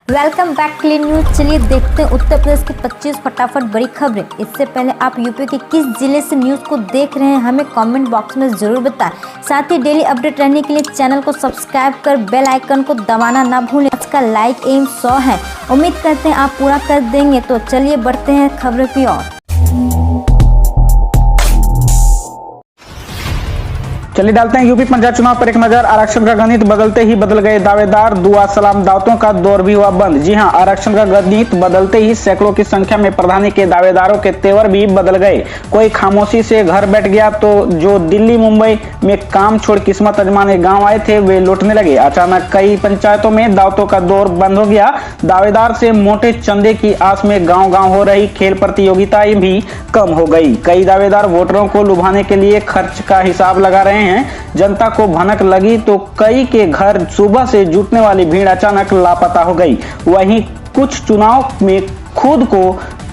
Welcome back clean news. चलिए देखते हैं उत्तर प्रदेश की 25 फटाफट बड़ी खबरें। इससे पहले आप यूपी के किस जिले से न्यूज को देख रहे हैं हमें कमेंट बॉक्स में जरूर बताएं। साथ ही डेली अपडेट रहने के लिए चैनल को सब्सक्राइब कर बेल आइकन को दबाना ना भूलें। आज का लाइक एम 100 है, उम्मीद करते हैं आप पूरा कर देंगे। तो चलिए बढ़ते हैं खबरों की ओर। चलिए डालते हैं यूपी पंचायत चुनाव पर एक नजर। आरक्षण का गणित बदलते ही बदल गए दावेदार, दुआ सलाम दावतों का दौर भी हुआ बंद। जी हां, आरक्षण का गणित बदलते ही सैकड़ों की संख्या में प्रधानी के दावेदारों के तेवर भी बदल गए। कोई खामोशी से घर बैठ गया तो जो दिल्ली मुंबई में काम छोड़ किस्मत आजमाने गांव आए थे वे लौटने लगे। अचानक कई पंचायतों में दावतों का दौर बंद हो गया। दावेदार से मोटे चंदे की आस में गाँव गाँव हो रही खेल प्रतियोगिताएं भी कम हो गई। कई दावेदार वोटरों को लुभाने के लिए खर्च का हिसाब लगा रहे हैं। जनता को भनक लगी तो कई के घर सुबह से जुटने वाली भीड़ अचानक लापता हो गई। वहीं कुछ चुनाव में खुद को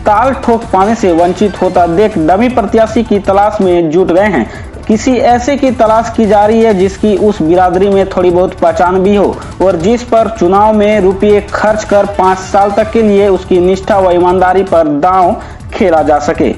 ताल ठोक पाने से वंचित होता देख डमी प्रत्याशी की तलाश में जुट गए हैं। किसी ऐसे की तलाश की जा रही है जिसकी उस बिरादरी में थोड़ी बहुत पहचान भी हो और जिस पर चुनाव में रुपये खर्च कर 5 साल तक के लिए उसकी निष्ठा व ईमानदारी पर दांव खेला जा सके।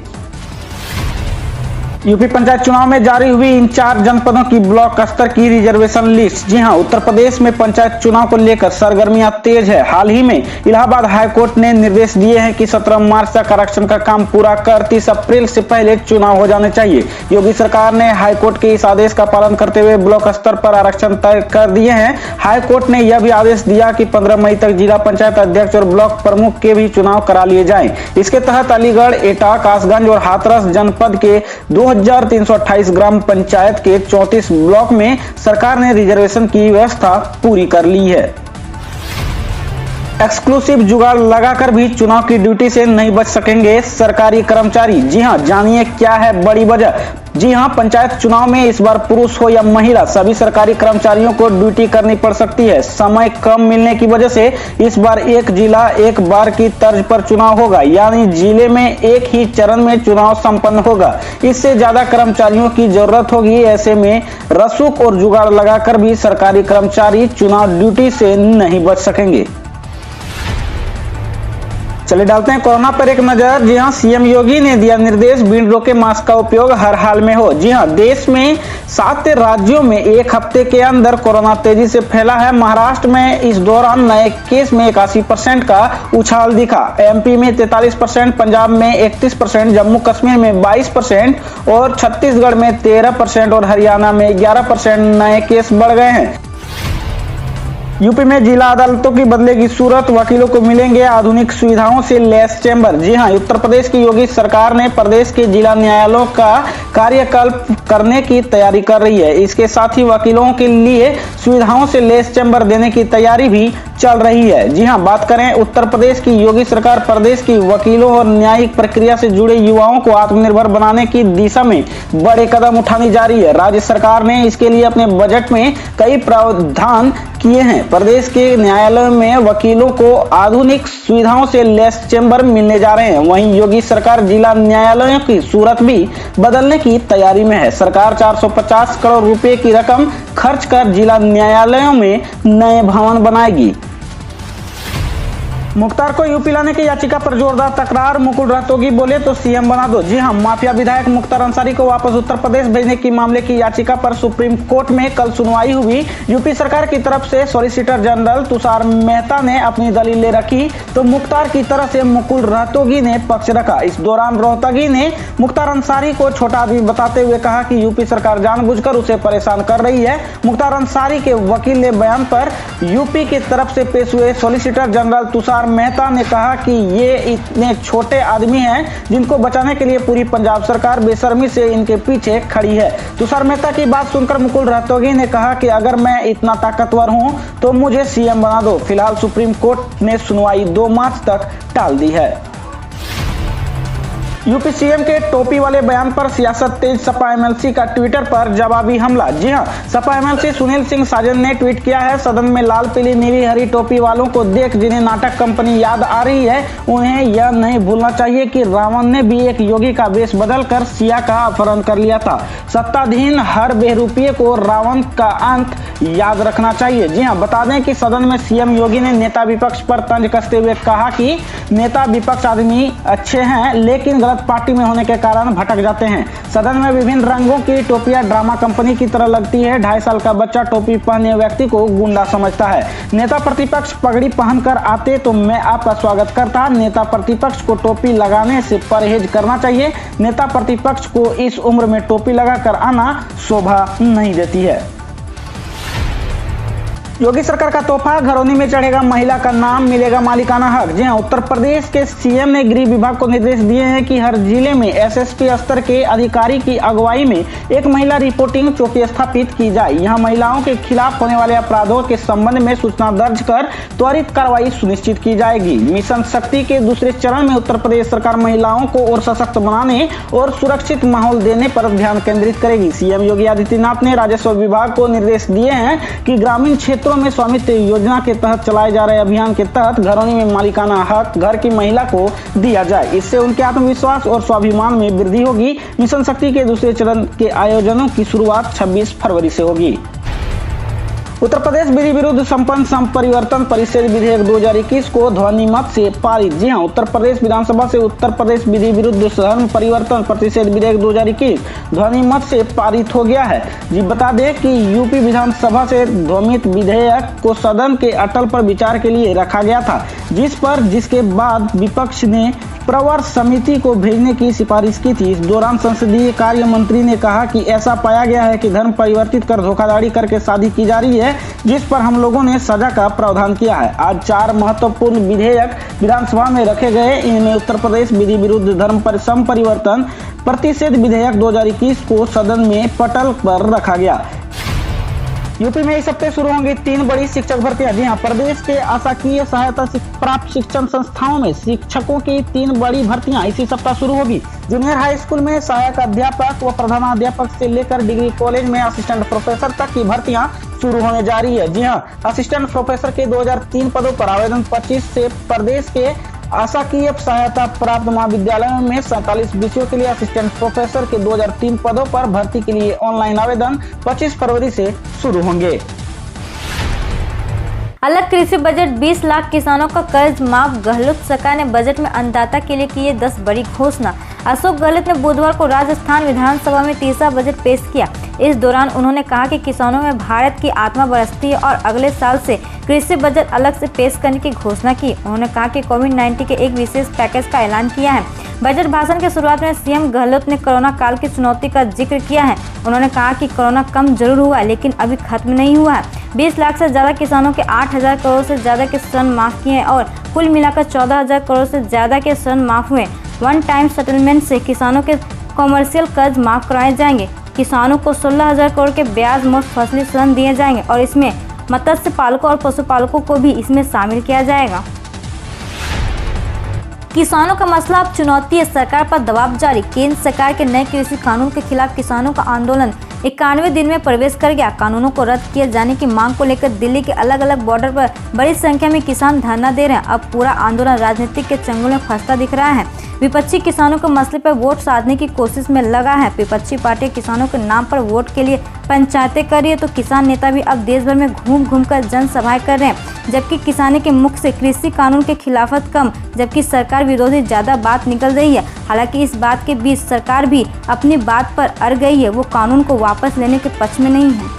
यूपी पंचायत चुनाव में जारी हुई इन 4 जनपदों की ब्लॉक स्तर की रिजर्वेशन लिस्ट। जी हां, उत्तर प्रदेश में पंचायत चुनाव को लेकर सरगर्मियां तेज है। हाल ही में इलाहाबाद हाईकोर्ट ने निर्देश दिए हैं कि 17 मार्च तक आरक्षण का काम पूरा कर 30 अप्रैल से पहले चुनाव हो जाने चाहिए। योगी सरकार ने हाईकोर्ट के इस आदेश का पालन करते हुए ब्लॉक स्तर पर आरक्षण तय कर दिए हैं। हाईकोर्ट ने यह भी आदेश दिया कि 15 मई तक जिला पंचायत अध्यक्ष और ब्लॉक प्रमुख के भी चुनाव करा लिए जाएं। इसके तहत अलीगढ़, एटा, कासगंज और हाथरस जनपद के 2328 ग्राम पंचायत के 34 ब्लॉक में सरकार ने रिजर्वेशन की व्यवस्था पूरी कर ली है। एक्सक्लूसिव जुगाड़ लगाकर भी चुनाव की ड्यूटी से नहीं बच सकेंगे सरकारी कर्मचारी। जी हां, जानिए क्या है बड़ी वजह। जी हां, पंचायत चुनाव में इस बार पुरुष हो या महिला सभी सरकारी कर्मचारियों को ड्यूटी करनी पड़ सकती है। समय कम मिलने की वजह से इस बार एक जिला एक बार की तर्ज पर चुनाव होगा, यानी जिले में एक ही चरण में चुनाव संपन्न होगा। इससे ज्यादा कर्मचारियों की जरूरत होगी। ऐसे में रसूख और जुगाड़ लगाकर भी सरकारी कर्मचारी चुनाव ड्यूटी से नहीं बच सकेंगे। चलिए डालते हैं कोरोना पर एक नजर। जी हां, सीएम योगी ने दिया निर्देश, बिन रोके मास्क का उपयोग हर हाल में हो। जी हां, देश में 7 राज्यों में एक हफ्ते के अंदर कोरोना तेजी से फैला है। महाराष्ट्र में इस दौरान नए केस में 81% का उछाल दिखा। एमपी में 43%, पंजाब में 31%, जम्मू कश्मीर में 22% और छत्तीसगढ़ में 13% और हरियाणा में 11% नए केस बढ़ गए हैं। यूपी में जिला अदालतों की बदलेगी सूरत, वकीलों को मिलेंगे आधुनिक सुविधाओं से लैस चैम्बर। जी हां, उत्तर प्रदेश की योगी सरकार ने प्रदेश के जिला न्यायालयों का कार्यकल्प करने की तैयारी कर रही है। इसके साथ ही वकीलों के लिए सुविधाओं से लैस चैम्बर देने की तैयारी भी चल रही है। जी हां, बात करें उत्तर प्रदेश की, योगी सरकार प्रदेश की वकीलों और न्यायिक प्रक्रिया से जुड़े युवाओं को आत्मनिर्भर बनाने की दिशा में बड़े कदम उठानी जा रही है। राज्य सरकार ने इसके लिए अपने बजट में कई प्रावधान किए हैं। प्रदेश के न्यायालयों में वकीलों को आधुनिक सुविधाओं से लैस चैम्बर मिलने जा रहे हैं। वहीं योगी सरकार जिला न्यायालयों की सूरत भी बदलने की तैयारी में है। सरकार 450 करोड़ रुपए की रकम खर्च कर जिला न्यायालयों में नए भवन बनाएगी। मुख्तार को यूपी लाने की याचिका पर जोरदार तकरार, मुकुल रोहतगी बोले तो सीएम बना दो। जी हां, माफिया विधायक मुख्तार अंसारी को वापस उत्तर प्रदेश भेजने की मामले की याचिका पर सुप्रीम कोर्ट में कल सुनवाई हुई। यूपी सरकार की तरफ से सॉलिसिटर जनरल तुषार मेहता ने अपनी दलीलें रखी तो मुख्तार की तरफ से मुकुल रोहतगी ने पक्ष रखा। इस दौरान रोहतगी ने मुख्तार अंसारी को छोटा आदमी बताते हुए कहा कि यूपी सरकार जानबूझकर उसे परेशान कर रही है। मुख्तार अंसारी के वकील ने बयान पर यूपी की तरफ से पेश हुए सॉलिसिटर जनरल तुषार मेहता ने कहा कि ये इतने छोटे आदमी हैं जिनको बचाने के लिए पूरी पंजाब सरकार बेशर्मी से इनके पीछे खड़ी है। तुषार मेहता की बात सुनकर मुकुल रोहतगी ने कहा कि अगर मैं इतना ताकतवर हूं तो मुझे सीएम बना दो। फिलहाल सुप्रीम कोर्ट ने सुनवाई 2 मार्च तक टाल दी है। यूपी सीएम के टोपी वाले बयान पर सियासत तेज, सपा एमएलसी का ट्विटर पर जवाबी हमला। जी हां, सपा एमएलसी सुनील सिंह साजन ने ट्वीट किया है, सदन में लाल पीली नीली हरी टोपी वालों को देख जिन्हें नाटक कंपनी याद आ रही है, उन्हें यह नहीं भूलना चाहिए कि रावण ने भी एक योगी का वेश बदलकर सिया का अपहरण कर लिया था। सत्ताधीन हर बेरूपीय को रावण का अंत याद रखना चाहिए। जी हां, बता दें कि सदन में सीएम योगी ने नेता विपक्ष पर तंज कसते हुए कहा कि नेता विपक्ष आदमी अच्छे हैं लेकिन गलत पार्टी में होने के कारण भटक जाते हैं। सदन में विभिन्न रंगों की टोपियां ड्रामा कंपनी की तरह लगती है। 2.5 साल का बच्चा टोपी पहने व्यक्ति को गुंडा समझता है। नेता प्रतिपक्ष पगड़ी पहनकर आते तो मैं आपका स्वागत करता। नेता प्रतिपक्ष को टोपी लगाने से परहेज करना चाहिए। नेता प्रतिपक्ष को इस उम्र में टोपी लगाकर आना शोभा नहीं देती है। योगी सरकार का तोहफा, घरौनी में चढ़ेगा महिला का नाम, मिलेगा मालिकाना हक। जी हां, उत्तर प्रदेश के सीएम ने गृह विभाग को निर्देश दिए हैं कि हर जिले में एसएसपी स्तर के अधिकारी की अगुवाई में एक महिला रिपोर्टिंग चौकी स्थापित की जाए। यहां महिलाओं के खिलाफ होने वाले अपराधों के संबंध में सूचना दर्ज कर त्वरित कार्रवाई सुनिश्चित की जाएगी। मिशन शक्ति के दूसरे चरण में उत्तर प्रदेश सरकार महिलाओं को और सशक्त बनाने और सुरक्षित माहौल देने पर ध्यान केंद्रित करेगी। सीएम योगी आदित्यनाथ ने राजस्व विभाग को निर्देश दिए हैं कि ग्रामीण क्षेत्रों में स्वामित्व योजना के तहत चलाए जा रहे अभियान के तहत घरौनी में मालिकाना हक घर की महिला को दिया जाए। इससे उनके आत्मविश्वास और स्वाभिमान में वृद्धि होगी। मिशन शक्ति के दूसरे चरण के आयोजनों की शुरुआत 26 फरवरी से होगी। उत्तर प्रदेश विधि विरुद्ध संपन्न संपरिवर्तन परिषद विधेयक 2021 को ध्वनिमत से पारित। जी हां, उत्तर प्रदेश विधानसभा से उत्तर प्रदेश विधि विरुद्ध धर्म परिवर्तन परिषद विधेयक 2021 ध्वनिमत से पारित हो गया है। जी बता दें कि यूपी विधानसभा से ध्वनित विधेयक को सदन के अटल पर विचार के लिए रखा गया था, जिसके बाद विपक्ष ने प्रवर समिति को भेजने की सिफारिश की थी। इस दौरान संसदीय कार्य मंत्री ने कहा कि ऐसा पाया गया है कि धर्म परिवर्तित कर धोखाधड़ी करके शादी की जा रही है, जिस पर हम लोगों ने सजा का प्रावधान किया है। आज 4 महत्वपूर्ण विधेयक विधानसभा में रखे गए। इनमें उत्तर प्रदेश विधि विरुद्ध धर्म परिवर्तन प्रतिषेध विधेयक 2021 को सदन में पटल पर रखा गया। यूपी में इस हफ्ते शुरू होंगी 3 बड़ी शिक्षक भर्तियां। जी हां, प्रदेश के आशाकीय सहायता प्राप्त शिक्षण संस्थाओं में शिक्षकों की 3 बड़ी भर्तियां इसी सप्ताह शुरू होगी। जूनियर हाई स्कूल में सहायक अध्यापक व प्रधानाध्यापक से लेकर डिग्री कॉलेज में असिस्टेंट प्रोफेसर तक की भर्तियां शुरू होने जा रही है। जी हां, असिस्टेंट प्रोफेसर के 2003 पदों पर आवेदन 25 से, प्रदेश के आशाकीय सहायता प्राप्त महाविद्यालयों में 47 विषयों के लिए असिस्टेंट प्रोफेसर के 2003 पदों पर भर्ती के लिए ऑनलाइन आवेदन 25 फरवरी से शुरू होंगे। अलग कृषि बजट, 20 लाख किसानों का कर्ज माफ। गहलोत सरकार ने बजट में अन्नदाता के लिए किए 10 बड़ी घोषणा। अशोक गहलोत ने बुधवार को राजस्थान विधानसभा में तीसरा बजट पेश किया। इस दौरान उन्होंने कहा कि किसानों में भारत की आत्मा बरसती है और अगले साल से कृषि बजट अलग से पेश करने की घोषणा की। उन्होंने कहा कि कोविड-19 के एक विशेष पैकेज का ऐलान किया है। बजट भाषण के शुरुआत में सीएम गहलोत ने कोरोना काल की चुनौती का जिक्र किया है। उन्होंने कहा कि कोरोना कम जरूर हुआ लेकिन अभी खत्म नहीं हुआ है। 20 लाख से ज्यादा किसानों के 8,000 करोड़ से ज्यादा के ऋण माफ किए और कुल मिलाकर 14,000 करोड़ से ज्यादा के ऋण माफ हुए। वन टाइम सेटलमेंट से किसानों के कॉमर्शियल कर्ज माफ कराए जाएंगे। किसानों को 16,000 करोड़ के ब्याज मुक्त फसली ऋण दिए जाएंगे और इसमें मत्स्य पालकों और पशुपालकों को भी इसमें शामिल किया जाएगा। किसानों का मसला अब चुनौती है, सरकार पर दबाव जारी। केंद्र सरकार के नए कृषि कानून के खिलाफ किसानों का आंदोलन 91 दिन में प्रवेश कर गया। कानूनों को रद्द किए जाने की मांग को लेकर दिल्ली के अलग अलग बॉर्डर पर बड़ी संख्या में किसान धरना दे रहे हैं। अब पूरा आंदोलन राजनीतिक के चंगुल में फंसता दिख रहा है। विपक्षी किसानों के मसले पर वोट साधने की कोशिश में लगा है। विपक्षी पार्टी किसानों के नाम पर वोट के लिए पंचायतें कर रही है तो किसान नेता भी अब देश भर में घूम घूम कर जनसभाएं कर रहे हैं। जबकि किसानी के मुख से कृषि कानून के खिलाफत कम, जबकि सरकार विरोधी ज्यादा बात निकल रही है। हालांकि इस बात के बीच सरकार भी अपनी बात पर अड़ गई है, वो कानून को वापस लेने के पक्ष में नहीं है।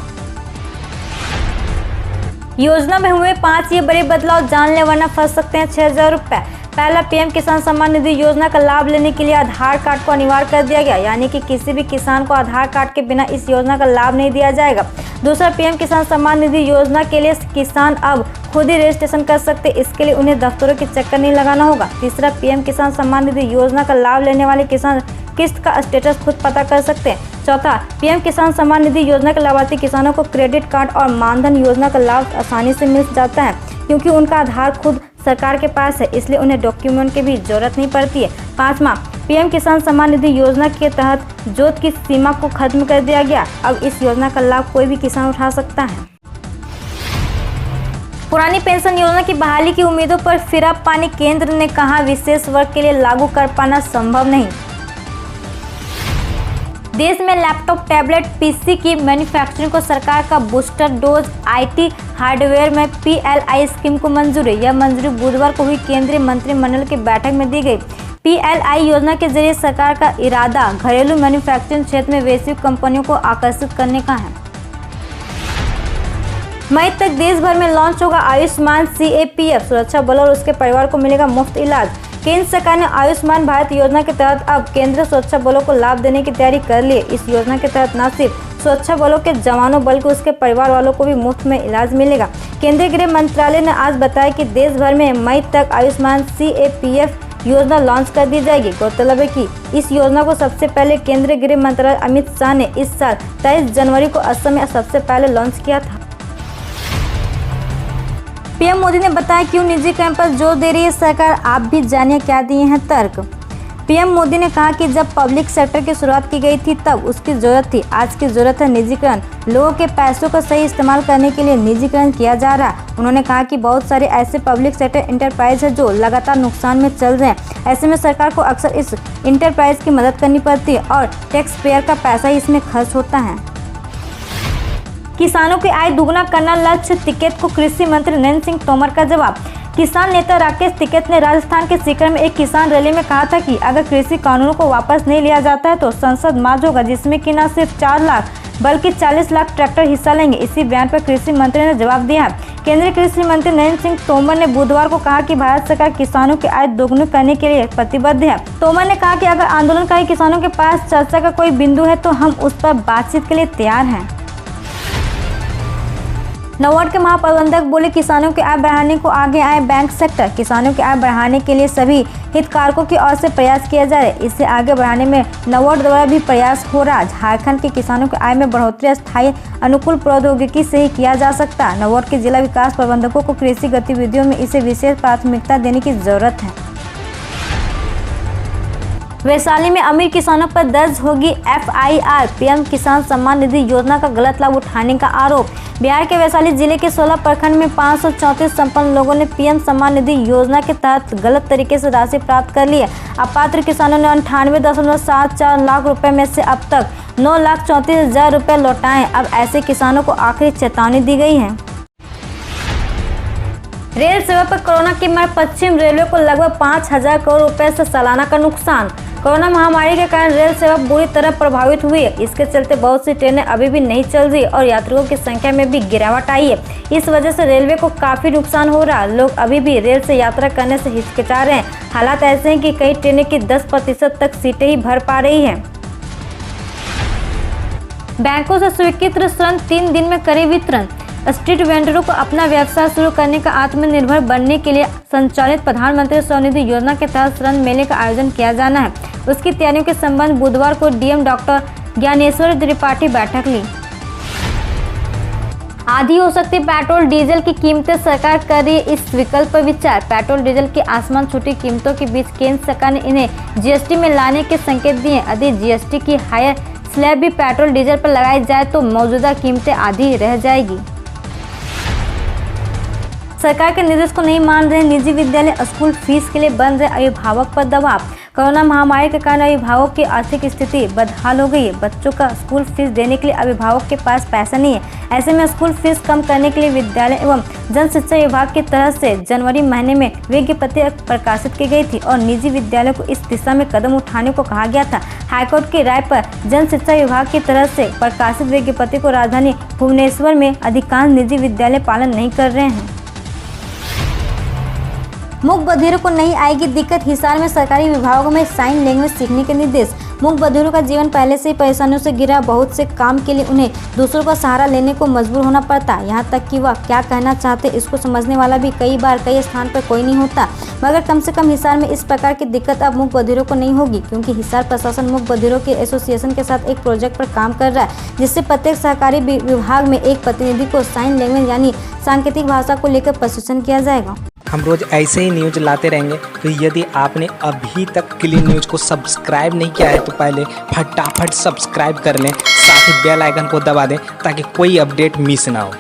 योजना में हुए 5 ये बड़े बदलाव, जान ले वरना फंस सकते हैं 6,000 रुपए। पहला, पीएम किसान सम्मान निधि योजना का लाभ लेने के लिए आधार कार्ड को अनिवार्य कर दिया गया, यानी कि किसी भी किसान को आधार कार्ड के बिना इस योजना का लाभ नहीं दिया जाएगा। दूसरा, पीएम किसान सम्मान निधि योजना के लिए किसान अब खुद ही रजिस्ट्रेशन कर सकते, इसके लिए उन्हें दफ्तरों के चक्कर नहीं लगाना होगा। तीसरा, पीएम किसान सम्मान निधि योजना का लाभ लेने वाले किसान किस्त का स्टेटस खुद पता कर सकते हैं। चौथा, पीएम किसान सम्मान निधि योजना के लाभार्थी किसानों को क्रेडिट कार्ड और मानधन योजना का लाभ आसानी से मिल जाता है, क्योंकि उनका आधार खुद सरकार के पास है, इसलिए उन्हें डॉक्यूमेंट की भी जरूरत नहीं पड़ती है। पांचवा, पीएम किसान सम्मान निधि योजना के तहत जोत की सीमा को खत्म कर दिया गया। अब इस योजना का लाभ कोई भी किसान उठा सकता है। पुरानी पेंशन योजना की बहाली की उम्मीदों पर फिरा पानी। केंद्र ने कहा विशेष वर्ग के लिए लागू कर पाना संभव नहीं। देश में लैपटॉप, टैबलेट, पीसी की मैन्युफैक्चरिंग को सरकार का बूस्टर डोज। आईटी हार्डवेयर में पीएलआई स्कीम को मंजूरी। यह मंजूरी बुधवार को हुई केंद्रीय मंत्रिमंडल की बैठक में दी गई। पीएलआई योजना के जरिए सरकार का इरादा घरेलू मैन्युफैक्चरिंग क्षेत्र में वैश्विक कंपनियों को आकर्षित करने का है। मई तक देश भर में लॉन्च होगा आयुष्मान सीएपीएफ। सुरक्षा बल और उसके परिवार को मिलेगा मुफ्त इलाज। केंद्र सरकार ने आयुष्मान भारत योजना के तहत अब केंद्रीय सुरक्षा बलों को लाभ देने की तैयारी कर ली है। इस योजना के तहत न सिर्फ सुरक्षा बलों के जवानों बल्कि उसके परिवार वालों को भी मुफ्त में इलाज मिलेगा। केंद्रीय गृह मंत्रालय ने आज बताया कि देश भर में मई तक आयुष्मान सीएपीएफ योजना लॉन्च कर दी जाएगी। गौरतलब है कि इस योजना को सबसे पहले केंद्रीय गृह मंत्रालय अमित शाह ने इस साल 23 जनवरी को असम में सबसे पहले लॉन्च किया था। पीएम मोदी ने बताया क्यों निजी कैंप पर जोर दे रही है सरकार। आप भी जानिए क्या दिए हैं तर्क। पीएम मोदी ने कहा कि जब पब्लिक सेक्टर की शुरुआत की गई थी तब उसकी जरूरत थी, आज की जरूरत है निजीकरण। लोगों के पैसों का सही इस्तेमाल करने के लिए निजीकरण किया जा रहा है। उन्होंने कहा कि बहुत सारे ऐसे पब्लिक सेक्टर इंटरप्राइज है जो लगातार नुकसान में चल रहे हैं। ऐसे में सरकार को अक्सर इस इंटरप्राइज की मदद करनी पड़ती है और टैक्स पेयर का पैसा ही इसमें खर्च होता है। किसानों की आय दुगुना करना लक्ष्य, टिकैत को कृषि मंत्री नरेंद्र सिंह तोमर का जवाब। किसान नेता राकेश टिकैत ने राजस्थान के सीकर में एक किसान रैली में कहा था कि अगर कृषि कानूनों को वापस नहीं लिया जाता है तो संसद मार्च होगा, जिसमें कि न सिर्फ 4 लाख बल्कि 40 लाख ट्रैक्टर हिस्सा लेंगे। इसी बयान पर कृषि मंत्री ने जवाब दिया है। केंद्रीय कृषि मंत्री नरेंद्र सिंह तोमर ने बुधवार को कहा कि भारत सरकार किसानों की आय दोगुनी करने के लिए प्रतिबद्ध है। तोमर ने कहा कि अगर आंदोलनकारी किसानों के पास चर्चा का कोई बिंदु है तो हम उस पर बातचीत के लिए तैयार हैं। नाबार्ड के महाप्रबंधक बोले किसानों की आय बढ़ाने को आगे आए बैंक सेक्टर। किसानों की आय बढ़ाने के लिए सभी हितधारकों की ओर से प्रयास किया जा रहा है। इसे आगे बढ़ाने में नाबार्ड द्वारा भी प्रयास हो रहा है। झारखंड के किसानों की आय में बढ़ोतरी अस्थायी अनुकूल प्रौद्योगिकी से ही किया जा सकता है। नाबार्ड के जिला विकास प्रबंधकों को कृषि गतिविधियों में इसे विशेष प्राथमिकता देने की जरूरत है। वैशाली में अमीर किसानों पर दर्ज होगी एफआईआर। पीएम किसान सम्मान निधि योजना का गलत लाभ उठाने का आरोप। बिहार के वैशाली जिले के 16 प्रखंड में 534 संपन्न लोगों ने पीएम सम्मान निधि योजना के तहत गलत तरीके से राशि प्राप्त कर ली है। अपात्र किसानों ने 98.74 लाख रुपए में से अब तक 9,34,000 रुपए लौटाए। अब ऐसे किसानों को आखिरी चेतावनी दी गई है। रेल सेवा पर कोरोना की मार। पश्चिम रेलवे को लगभग 5,000 करोड़ रुपए से सालाना का नुकसान। कोरोना महामारी के कारण रेल सेवा बुरी तरह प्रभावित हुई है। इसके चलते बहुत सी ट्रेनें अभी भी नहीं चल रही और यात्रियों की संख्या में भी गिरावट आई है। इस वजह से रेलवे को काफी नुकसान हो रहा है। लोग अभी भी रेल से यात्रा करने से हिचकिचा रहे हैं। हालात ऐसे हैं कि कई ट्रेनें की 10% तक सीटें ही भर पा रही है। बैंकों से स्वीकृत ऋण 3 दिन में करे वितरण। स्ट्रीट वेंडरों को अपना व्यवसाय शुरू करने का आत्मनिर्भर बनने के लिए संचालित प्रधानमंत्री स्वनिधि योजना के तहत ऋण मेले का आयोजन किया जाना है। उसकी तैयारियों के संबंध बुधवार को डीएम डॉक्टर ज्ञानेश्वर त्रिपाठी बैठक ली। आधी हो सकती पेट्रोल डीजल की कीमतें। सरकार कर रही है इस विकल्प पर विचार। पेट्रोल डीजल की आसमान छूटी कीमतों के बीच केंद्र सरकार ने इन्हें जीएसटी में लाने के संकेत दिए। यदि जीएसटी की हायर स्लैब भी पेट्रोल डीजल पर लगाई जाए तो मौजूदा कीमतें आधी रह जाएगी। सरकार के निर्देश को नहीं मान रहे निजी विद्यालय। स्कूल फीस के लिए बन रहे अभिभावक पर दबाव। कोरोना महामारी के कारण अभिभावक की आर्थिक स्थिति बदहाल हो गई है। बच्चों का स्कूल फीस देने के लिए अभिभावक के पास पैसा नहीं है। ऐसे में स्कूल फीस कम करने के लिए विद्यालय एवं जन शिक्षा विभाग की तरफ से जनवरी महीने में विज्ञप्ति प्रकाशित की गई थी और निजी विद्यालयों को इस दिशा में कदम उठाने को कहा गया था। हाईकोर्ट की राय पर जन शिक्षा विभाग की तरफ से प्रकाशित विज्ञप्ति को राजधानी भुवनेश्वर में अधिकांश निजी विद्यालय पालन नहीं कर रहे हैं। मूक बधिरों को नहीं आएगी दिक्कत। हिसार में सरकारी विभागों में साइन लैंग्वेज सीखने के निर्देश। मूक बधिरों का जीवन पहले से ही परेशानियों से घिरा। बहुत से काम के लिए उन्हें दूसरों का सहारा लेने को मजबूर होना पड़ता है। यहाँ तक कि वह क्या कहना चाहते इसको समझने वाला भी कई बार कई स्थान पर कोई नहीं होता। मगर कम से कम हिसार में इस प्रकार की दिक्कत अब मूक बधिरों को नहीं होगी, क्योंकि हिसार प्रशासन मूक बधिरों के एसोसिएशन के साथ एक प्रोजेक्ट पर काम कर रहा है, जिससे प्रत्येक सहकारी विभाग में एक प्रतिनिधि को साइन लैंग्वेज यानी सांकेतिक भाषा को लेकर प्रशिक्षण किया जाएगा। हम रोज़ ऐसे ही न्यूज़ लाते रहेंगे। तो यदि आपने अभी तक क्लीन न्यूज़ को सब्सक्राइब नहीं किया है तो पहले फटाफट सब्सक्राइब कर लें, साथ ही बेल आइकन को दबा दें ताकि कोई अपडेट मिस ना हो।